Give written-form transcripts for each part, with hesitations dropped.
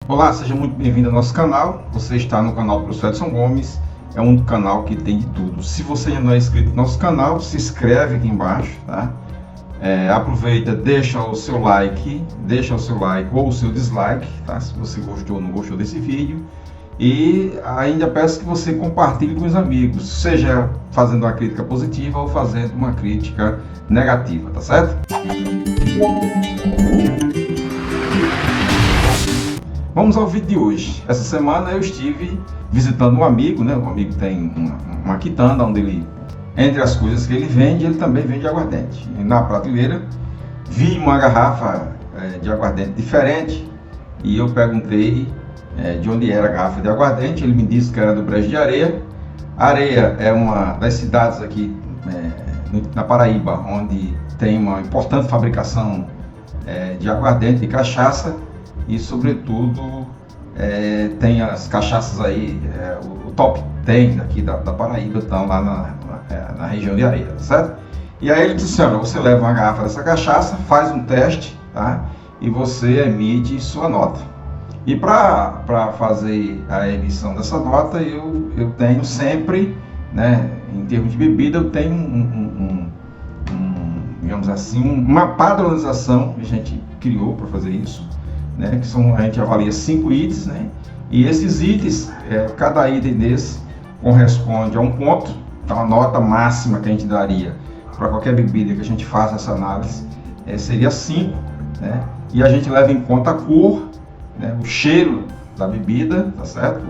Olá, seja muito bem-vindo ao nosso canal. Você está no canal do Professor Edson Gomes. É um canal que tem de tudo. Se você ainda não é inscrito no nosso canal, se inscreve aqui embaixo, tá? Aproveita, deixa o seu like ou o seu dislike, tá? Se você gostou ou não gostou desse vídeo. E ainda peço que você compartilhe com os amigos, seja fazendo uma crítica positiva ou fazendo uma crítica negativa, tá certo? Vamos ao vídeo de hoje. Essa semana eu estive visitando um amigo, né? Um amigo tem uma quitanda onde ele, entre as coisas que ele vende, ele também vende aguardente. E na prateleira vi uma garrafa de aguardente diferente e eu perguntei de onde era a garrafa de aguardente. Ele me disse que era do Brejo de Areia. Areia é uma das cidades aqui na Paraíba, onde tem uma importante fabricação de aguardente, de cachaça. E sobretudo tem as cachaças aí, o top 10 daqui da Paraíba estão lá na região de Areia, certo? E aí ele disse: olha, você leva uma garrafa dessa cachaça, faz um teste, tá? E você emite sua nota. E para fazer a emissão dessa nota, eu tenho sempre, né, em termos de bebida, eu tenho digamos assim, uma padronização que a gente criou para fazer isso. Né, que a gente avalia 5 itens, né, e esses itens, cada item desse corresponde a um ponto. Então a nota máxima que a gente daria para qualquer bebida que a gente faça essa análise seria 5, né, e a gente leva em conta a cor, né, o cheiro da bebida, tá certo?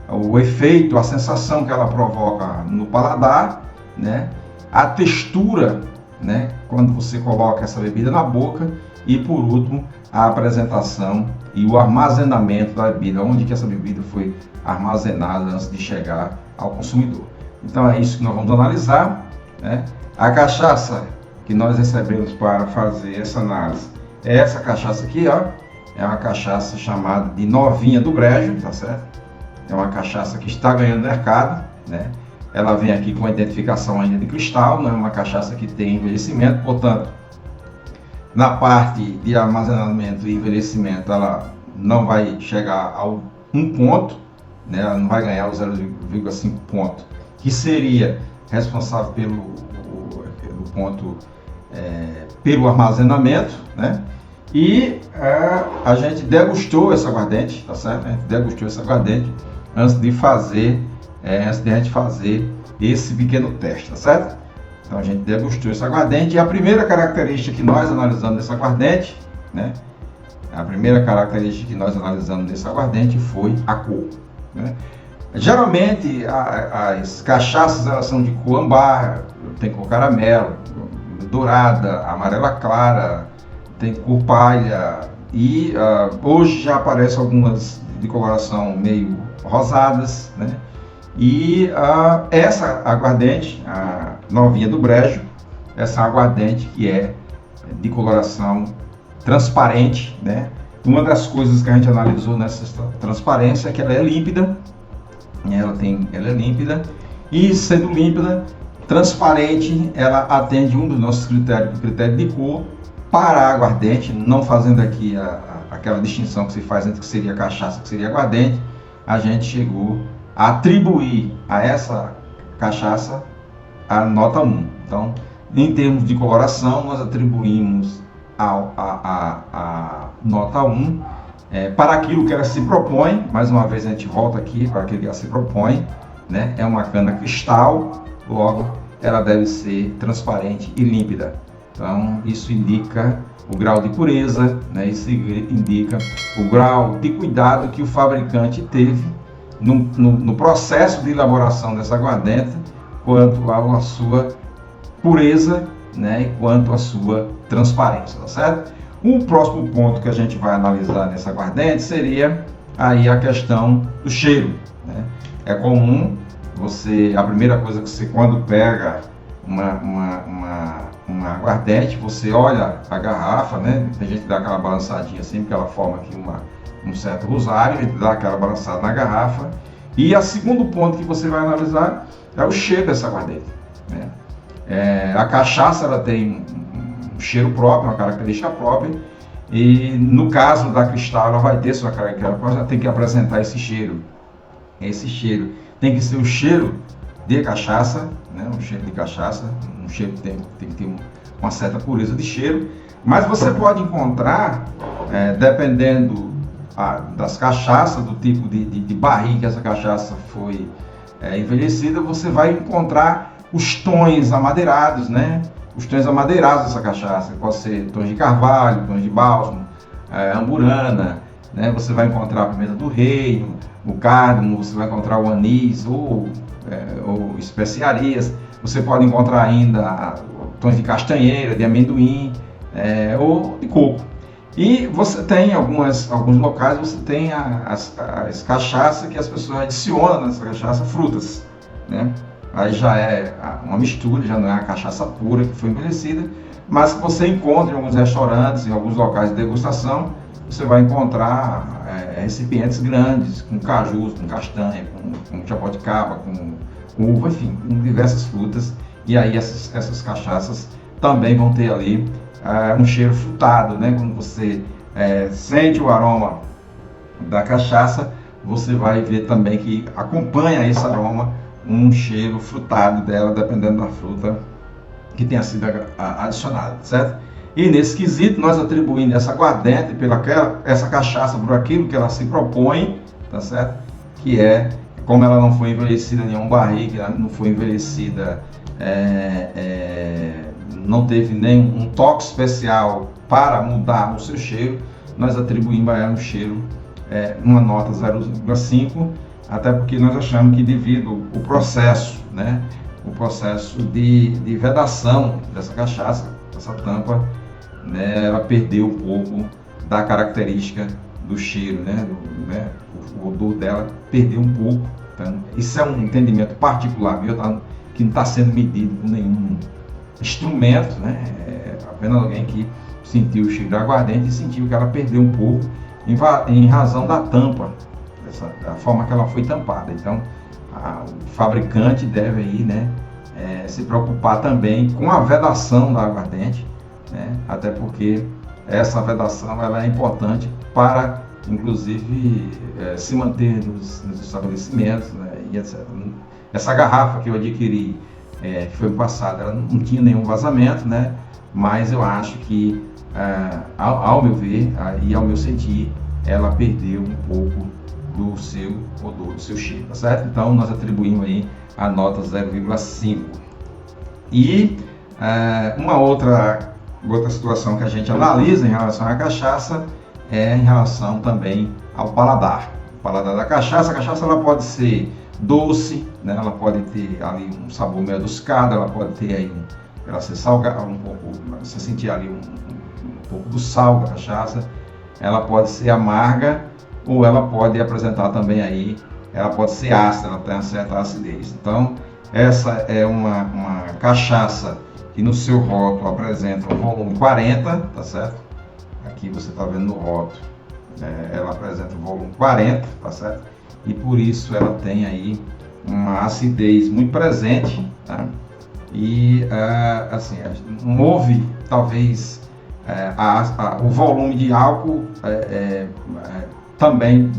O efeito, a sensação que ela provoca no paladar, né, a textura, né, quando você coloca essa bebida na boca, e por último a apresentação e o armazenamento da bebida, onde que essa bebida foi armazenada antes de chegar ao consumidor. Então é isso que nós vamos analisar, né? A cachaça que nós recebemos para fazer essa análise é essa cachaça aqui, ó. É uma cachaça chamada de Novinha do Brejo, tá certo? É uma cachaça que está ganhando mercado, né? Ela vem aqui com a identificação ainda de cristal, não é uma cachaça que tem envelhecimento, portanto, na parte de armazenamento e envelhecimento, ela não vai chegar ao 1 ponto, né? Ela não vai ganhar o 0,5 ponto, que seria responsável pelo ponto, pelo armazenamento, né? E a gente degustou essa aguardente, tá certo? A gente degustou essa aguardente antes de a gente fazer esse pequeno teste, tá certo? Então a gente degustou esse aguardente e a primeira característica que nós analisamos nesse aguardente, né? A primeira característica que nós analisamos nesse aguardente foi a cor, né? Geralmente as cachaças, elas são de cor ambar, tem cor caramelo, dourada, amarela clara, tem cor palha e hoje já aparecem algumas de coloração meio rosadas, né? E essa aguardente, a Novinha do Brejo, essa aguardente que é de coloração transparente, né? Uma das coisas que a gente analisou nessa transparência é que ela é límpida, ela é límpida, e sendo límpida, transparente, ela atende um dos nossos critérios, o critério de cor para a aguardente, não fazendo aqui aquela distinção que se faz entre o que seria cachaça e o que seria aguardente. A gente chegou a atribuir a essa cachaça a nota 1. Então, em termos de coloração, nós atribuímos a nota 1 para aquilo que ela se propõe. Mais uma vez a gente volta aqui para aquilo que ela se propõe, né? É uma cana cristal, logo ela deve ser transparente e límpida. Então, isso indica o grau de pureza, né? Isso indica o grau de cuidado que o fabricante teve no processo de elaboração dessa aguardente, quanto à sua pureza, né, e quanto à sua transparência, tá certo? O próximo ponto que a gente vai analisar nessa aguardente seria aí a questão do cheiro, né? É comum a primeira coisa que você, quando pega uma aguardente, você olha a garrafa, né? A gente dá aquela balançadinha assim, porque ela forma aqui um certo rosário, a gente dá aquela balançada na garrafa. E o segundo ponto que você vai analisar é o cheiro dessa aguardente, né? A cachaça, ela tem um cheiro próprio, uma característica própria, E no caso da Cristal, ela vai ter sua característica, ela tem que apresentar esse cheiro. Esse cheiro tem que ser o cheiro de cachaça, né? Um cheiro de cachaça, um cheiro que tem que ter uma certa pureza de cheiro. Mas você pode encontrar, dependendo das cachaças, do tipo de barriga que essa cachaça foi envelhecida, você vai encontrar os tons amadeirados, né? Os tons amadeirados dessa cachaça, pode ser tons de carvalho, tons de bálsamo, amburana, né? Você vai encontrar a pimenta do reino, o cárdamomo, você vai encontrar o anis ou especiarias. Você pode encontrar ainda tons de castanheira, de amendoim ou de coco. E você tem alguns locais, você tem as cachaças que as pessoas adicionam nessa cachaça frutas, né? Aí já é uma mistura, já não é a cachaça pura que foi envelhecida, mas que você encontra em alguns restaurantes, em alguns locais de degustação, você vai encontrar recipientes grandes, com cajus, com castanha, com jabuticaba, com uva, enfim, com diversas frutas. E aí essas cachaças também vão ter ali um cheiro frutado, né? Quando você sente o aroma da cachaça, você vai ver também que acompanha esse aroma um cheiro frutado dela, dependendo da fruta que tenha sido adicionada, certo? E nesse quesito, nós atribuindo essa aguardente essa cachaça por aquilo que ela se propõe, tá certo? Que como ela não foi envelhecida em nenhum barrique, ela não foi envelhecida, não teve nenhum toque especial para mudar o seu cheiro, nós atribuímos a ela um cheiro, uma nota 0,5, até porque nós achamos que devido ao processo, né, o processo de vedação dessa cachaça, essa tampa, né, ela perdeu um pouco da característica do cheiro, né, o odor dela perdeu um pouco. Então, isso é um entendimento particular meu, que não está sendo medido por nenhum instrumento, né, apenas alguém que sentiu o cheiro da aguardente e sentiu que ela perdeu um pouco em razão da tampa, da forma que ela foi tampada. Então, o fabricante deve aí, né, se preocupar também com a vedação da aguardente, né, até porque essa vedação ela é importante para, inclusive, se manter nos estabelecimentos, né, e etc. Essa garrafa que eu adquiri, que foi passada, ela não tinha nenhum vazamento, né, mas eu acho que, ao meu ver e ao meu sentir, ela perdeu um pouco do seu odor, do seu cheiro, tá certo? Então nós atribuímos aí a nota 0,5. E uma outra situação que a gente analisa em relação à cachaça em relação também ao paladar. O paladar da cachaça, a cachaça ela pode ser doce, né? Ela pode ter ali um sabor meio adocicado, ela pode ter aí ela ser salgada um pouco, você sentir ali um pouco do sal da cachaça. Ela pode ser amarga, ou ela pode apresentar também aí, ela pode ser ácida, ela tem uma certa acidez. Então, essa é uma cachaça que no seu rótulo apresenta o volume 40, tá certo? Aqui você está vendo no rótulo, ela apresenta o volume 40, tá certo? E por isso ela tem aí uma acidez muito presente, tá? E assim, não houve talvez o volume de álcool também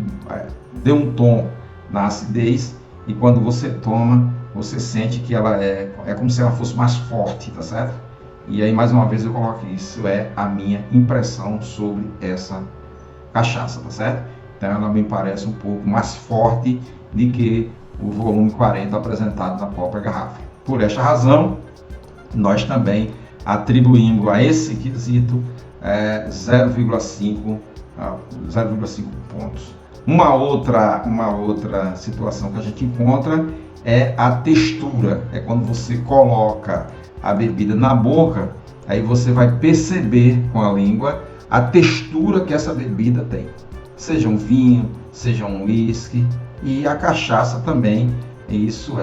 deu um tom na acidez, e quando você toma, você sente que ela é como se ela fosse mais forte, tá certo? E aí, mais uma vez, eu coloco isso, a minha impressão sobre essa cachaça, tá certo? Então, ela me parece um pouco mais forte do que o volume 40 apresentado na própria garrafa. Por esta razão, nós também atribuímos a esse quesito 0,5 pontos. Uma outra situação que a gente encontra é a textura. É quando você coloca a bebida na boca, aí você vai perceber com a língua a textura que essa bebida tem. Seja um vinho, seja um whisky, e a cachaça também. Isso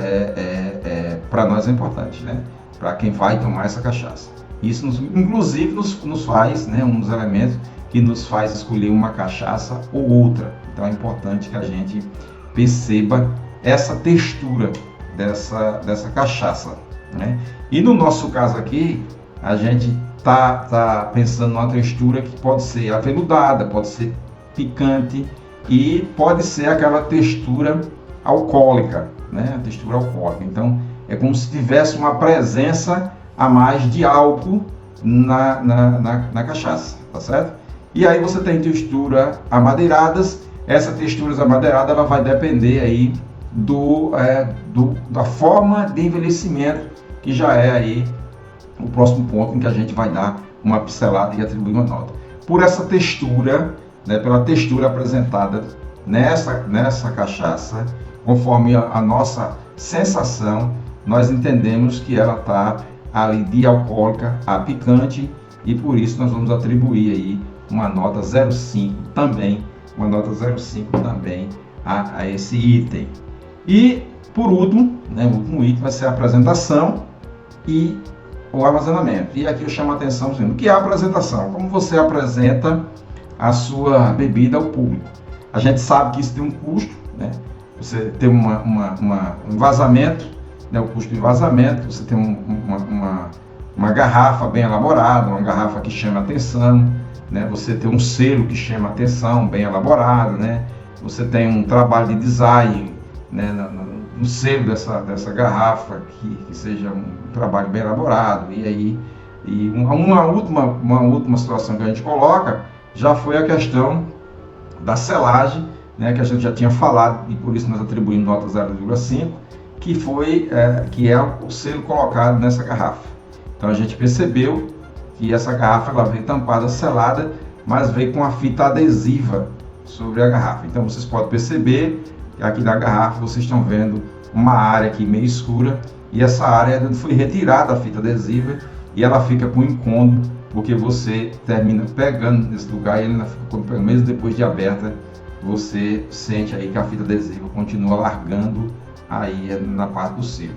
para nós é importante, né? Para quem vai tomar essa cachaça. Isso inclusive nos faz, né, um dos elementos que nos faz escolher uma cachaça ou outra. Então é importante que a gente perceba essa textura dessa cachaça, né? E no nosso caso aqui, a gente tá pensando numa textura que pode ser aveludada, pode ser picante e pode ser aquela textura alcoólica, né? A textura alcoólica. Então, é como se tivesse uma presença a mais de álcool na cachaça, tá certo? E aí você tem textura amadeiradas. Essa textura amadeirada ela vai depender aí da forma de envelhecimento, que já é aí o próximo ponto em que a gente vai dar uma pincelada e atribuir uma nota. Por essa textura, né, pela textura apresentada nessa cachaça, conforme a nossa sensação, nós entendemos que ela está ali de alcoólica a picante, e por isso nós vamos atribuir aí uma nota 0,5 também, a esse item. E por último, né, o último item vai ser a apresentação e o armazenamento. E aqui eu chamo a atenção o que é a apresentação, como você apresenta a sua bebida ao público. A gente sabe que isso tem um custo, né? Você tem um vazamento, né? O custo de vazamento, você tem uma garrafa bem elaborada, uma garrafa que chama atenção, né? Você tem um selo que chama atenção, bem elaborado, né? Você tem um trabalho de design, né, no selo dessa garrafa, que seja um trabalho bem elaborado. E uma última situação que a gente coloca já foi a questão da selagem, né, que a gente já tinha falado, e por isso nós atribuímos nota 0,5, que é o selo colocado nessa garrafa. Então a gente percebeu que essa garrafa ela veio tampada, selada, mas veio com a fita adesiva sobre a garrafa. Então vocês podem perceber que aqui na garrafa vocês estão vendo uma área aqui meio escura, e essa área foi retirada a fita adesiva e ela fica com incômodo, porque você termina pegando nesse lugar e ela fica, mesmo depois de aberta, você sente aí que a fita adesiva continua largando aí na parte do selo.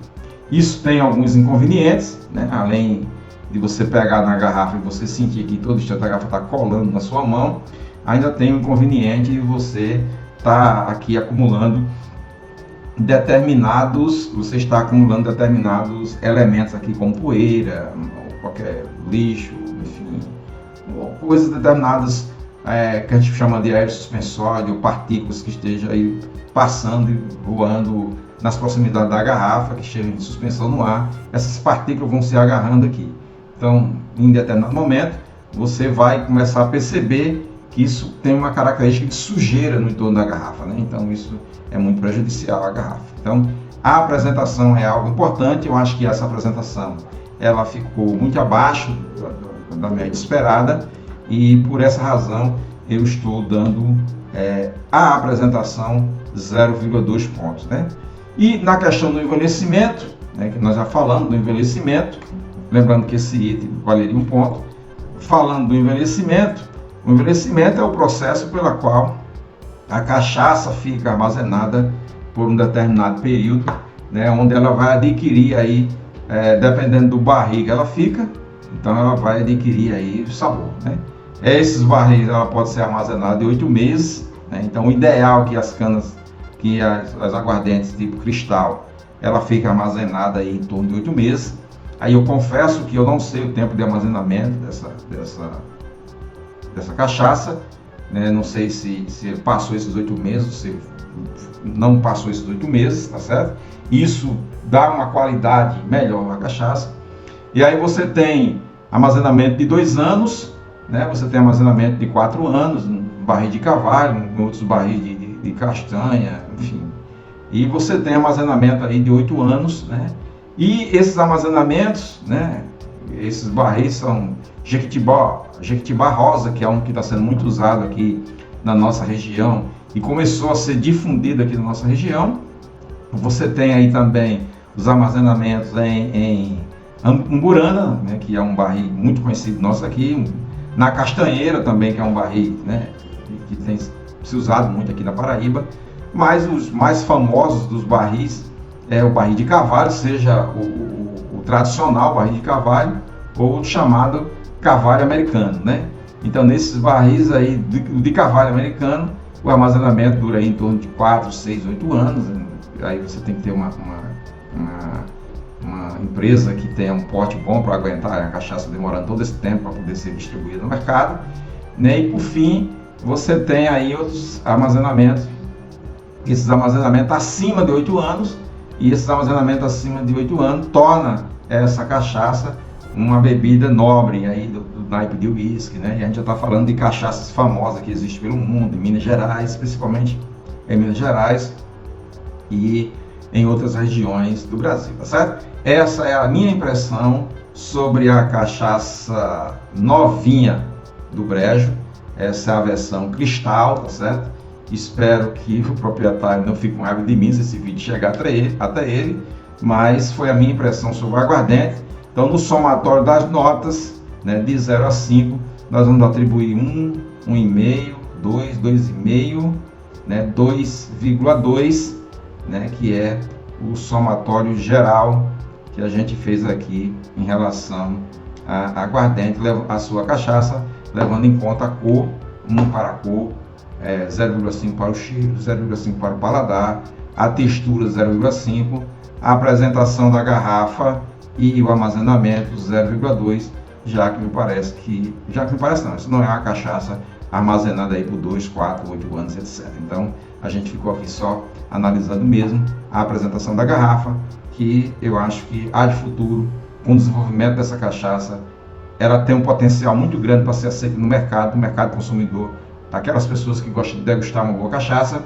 Isso tem alguns inconvenientes, né? Além de você pegar na garrafa e você sentir que todo instante a garrafa está colando na sua mão, ainda tem um inconveniente de você estar aqui acumulando determinados elementos aqui, como poeira, qualquer lixo, enfim, coisas determinadas que a gente chama de aéreo suspensório, partículas que estejam aí passando e voando nas proximidades da garrafa, que chegam de suspensão no ar. Essas partículas vão se agarrando aqui. Então, em determinado momento, você vai começar a perceber que isso tem uma característica de sujeira no entorno da garrafa, né? Então isso é muito prejudicial à garrafa. Então a apresentação é algo importante. Eu acho que essa apresentação ela ficou muito abaixo da média esperada, e por essa razão eu estou dando a apresentação 0,2 pontos, né? E na questão do envelhecimento, né, que nós já falamos do envelhecimento, lembrando que esse item valeria 1 ponto. Falando do envelhecimento, o envelhecimento é o processo pelo qual a cachaça fica armazenada por um determinado período, né, onde ela vai adquirir aí, dependendo do barril que ela fica, então ela vai adquirir aí o sabor, né? Esses barris ela pode ser armazenada de 8 meses, né? Então o ideal é que as canas, que as aguardentes tipo cristal, ela fica armazenada aí em torno de 8 meses. Aí eu confesso que eu não sei o tempo de armazenamento dessa cachaça, né? Não sei se ele passou esses 8 meses, se não passou esses 8 meses, tá certo? Isso dá uma qualidade melhor à cachaça. E aí você tem armazenamento de 2 anos, né? Você tem armazenamento de 4 anos, em barril de carvalho, em outros barris de castanha, enfim. E você tem armazenamento aí de 8 anos, né? E esses armazenamentos, né? Esses barris são Jequitibá rosa, que é um que está sendo muito usado aqui na nossa região e começou a ser difundido aqui na nossa região. Você tem aí também os armazenamentos em Umburana, né, que é um barril muito conhecido nosso aqui, na Castanheira também, que é um barril, né, que tem se usado muito aqui na Paraíba, mas os mais famosos dos barris é o barril de carvalho, seja o tradicional barril de carvalho ou o chamado carvalho americano, né? Então nesses barris aí de carvalho americano, o armazenamento dura aí em torno de 4, 6, 8 anos, aí você tem que ter uma empresa que tenha um porte bom para aguentar a cachaça demorando todo esse tempo para poder ser distribuída no mercado, né? E por fim, você tem aí outros armazenamentos, esses armazenamentos acima de 8 anos, e esses armazenamentos acima de 8 anos torna essa cachaça uma bebida nobre aí do naipe de uísque, né? E a gente já está falando de cachaças famosas que existem pelo mundo, em Minas Gerais, principalmente em Minas Gerais e em outras regiões do Brasil, tá certo? Essa é a minha impressão sobre a cachaça novinha do Brejo. Essa é a versão cristal, tá certo? Espero que o proprietário não fique com raiva de mim se esse vídeo chegar até ele, mas foi a minha impressão sobre o aguardente. Então, no somatório das notas, né, de 0 a 5, nós vamos atribuir 1, 1,5, 2, 2,5, né, 2,2, né, que é o somatório geral que a gente fez aqui em relação a aguardente, a sua cachaça, levando em conta a cor, 1 para a cor, 0,5 para o cheiro, 0,5 para o paladar, a textura 0,5, a apresentação da garrafa e o armazenamento 0,2, já que me parece não, isso não é uma cachaça armazenada aí por 2, 4, 8 anos, etc. Então a gente ficou aqui só analisando mesmo a apresentação da garrafa, que eu acho que há de futuro, com o desenvolvimento dessa cachaça, ela tem um potencial muito grande para ser aceita no mercado consumidor, daquelas pessoas que gostam de degustar uma boa cachaça.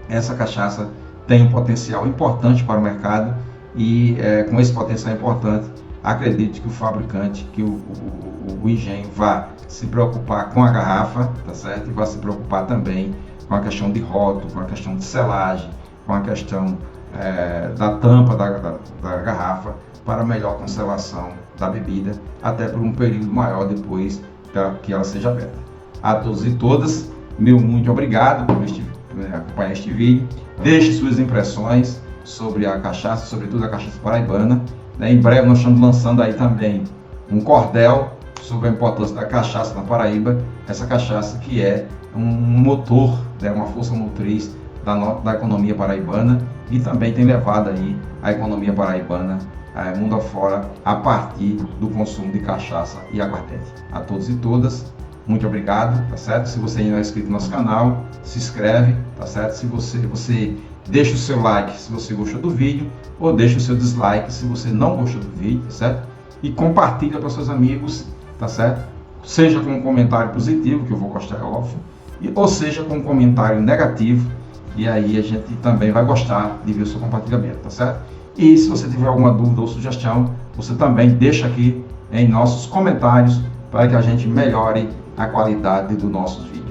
Essa cachaça tem um potencial importante para o mercado e com esse potencial importante, acredito que o fabricante, que o engenho vai se preocupar com a garrafa, tá certo? E vai se preocupar também com a questão de rótulo, com a questão de selagem, com a questão da tampa da garrafa, para melhor conservação da bebida, até por um período maior depois que ela seja aberta. A todos e todas, meu muito obrigado por acompanhar este vídeo. Deixe suas impressões sobre a cachaça, sobretudo a cachaça paraibana. Em breve nós estamos lançando aí também um cordel sobre a importância da cachaça na Paraíba. Essa cachaça que é um motor, uma força motriz da economia paraibana, e também tem levado aí a economia paraibana mundo afora a partir do consumo de cachaça e aguardente. A todos e todas, muito obrigado, tá certo? Se você ainda não é inscrito no nosso canal, se inscreve, tá certo? Se você deixa o seu like se você gostou do vídeo, ou deixa o seu dislike se você não gostou do vídeo, tá certo? E compartilha para seus amigos, tá certo? Seja com um comentário positivo, que eu vou gostar, é óbvio, ou seja com um comentário negativo, e aí a gente também vai gostar de ver o seu compartilhamento, tá certo? E se você tiver alguma dúvida ou sugestão, você também deixa aqui em nossos comentários para que a gente melhore a qualidade dos nossos vídeos.